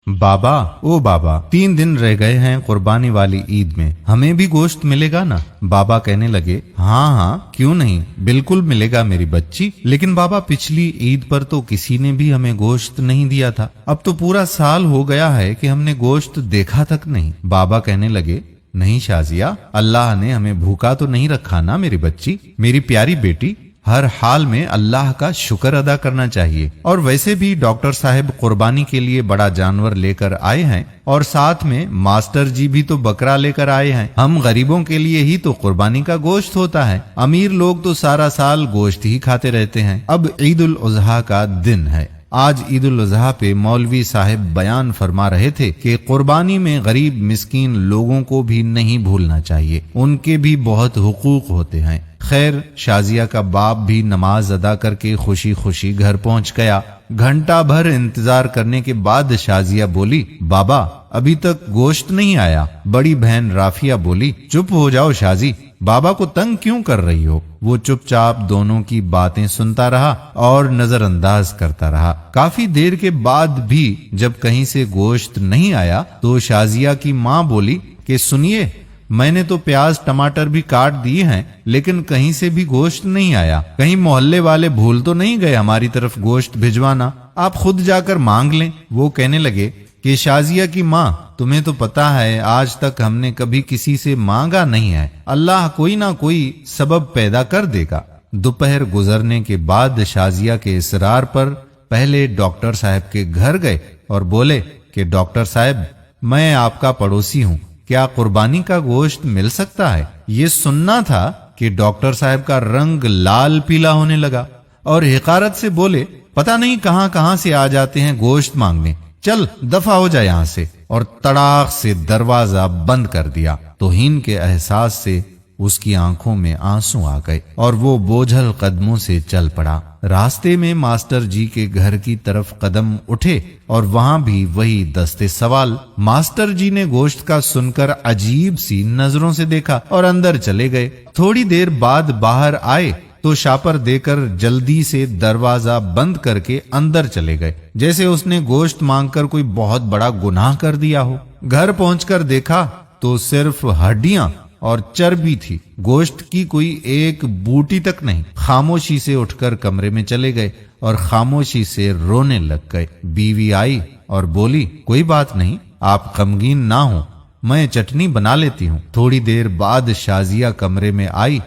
बाबा, ओ बाबा, 3 दिन रह गए हैं कुर्बानी वाली ईद में, हमें भी गोश्त मिलेगा ना? बाबा कहने लगे, हाँ हाँ, क्यों नहीं, बिल्कुल मिलेगा मेरी बच्ची। लेकिन बाबा, पिछली ईद पर तो किसी ने भी हमें गोश्त नहीं दिया था। अब तो पूरा साल हो गया है कि हमने गोश्त देखा तक नहीं। बाबा कहने लगे, नहीं शाजिया, अल्लाह ने हमें भूखा तो नहीं रखा ना मेरी बच्ची। मेरी प्यारी बेटी, हर हाल में अल्लाह का शुक्र अदा करना चाहिए। और वैसे भी डॉक्टर साहब कुर्बानी के लिए बड़ा जानवर लेकर आए हैं, और साथ में मास्टर जी भी तो बकरा लेकर आए हैं। हम गरीबों के लिए ही तो कुर्बानी का गोश्त होता है, अमीर लोग तो सारा साल गोश्त ही खाते रहते हैं। अब ईद उल अजहा का दिन है। आज ईद उल अजहा पे मौलवी साहब बयान फरमा रहे थे कि कुर्बानी में गरीब मिस्कीन लोगों को भी नहीं भूलना चाहिए, उनके भी बहुत हुकूक होते हैं। खैर, शाजिया का बाप भी नमाज अदा करके खुशी खुशी घर पहुंच गया। घंटा भर इंतजार करने के बाद शाजिया बोली, बाबा, अभी तक गोश्त नहीं आया। बड़ी बहन राफिया बोली, चुप हो जाओ शाजी, बाबा को तंग क्यों कर रही हो? वो चुपचाप दोनों की बातें सुनता रहा और नजरअंदाज करता रहा। काफी देर के बाद भी जब कहीं से गोश्त नहीं आया तो शाजिया की माँ बोली कि सुनिए, मैंने तो प्याज टमाटर भी काट दिए हैं, लेकिन कहीं से भी गोश्त नहीं आया। कहीं मोहल्ले वाले भूल तो नहीं गए हमारी तरफ गोश्त भिजवाना? आप खुद जाकर मांग लें। वो कहने लगे कि शाजिया की माँ, तुम्हें तो पता है आज तक हमने कभी किसी से मांगा नहीं है, अल्लाह कोई ना कोई सबब पैदा कर देगा। दोपहर गुजरने के बाद शाजिया के इसरार पर पहले डॉक्टर साहब के घर गए और बोले कि डॉक्टर साहब, मैं आपका पड़ोसी हूँ, क्या कुर्बानी का गोश्त मिल सकता है? ये सुनना था कि डॉक्टर साहब का रंग लाल पीला होने लगा और हिकारत से बोले, पता नहीं कहां कहां से आ जाते हैं गोश्त मांगने, चल दफा हो जाए यहां से। और तड़ाक से दरवाजा बंद कर दिया। तौहीन के एहसास से उसकी आंखों में आंसू आ गए और वो बोझल कदमों से चल पड़ा। रास्ते में मास्टर जी के घर की तरफ कदम उठे और वहां भी वही दस्ते सवाल। मास्टर जी ने गोश्त का सुनकर अजीब सी नजरों से देखा और अंदर चले गए। थोड़ी देर बाद बाहर आए तो शापर देकर जल्दी से दरवाजा बंद करके अंदर चले गए, जैसे उसने गोश्त मांगकर कोई बहुत बड़ा गुनाह कर दिया हो। घर पहुंचकर देखा तो सिर्फ हड्डियां और चर्बी थी, गोश्त की कोई एक बूटी तक नहीं। खामोशी से उठकर कमरे में चले गए और खामोशी से रोने लग गए। बीवी आई और बोली, कोई बात नहीं, आप गमगीन ना हो, मैं चटनी बना लेती हूँ। थोड़ी देर बाद शाजिया कमरे में आई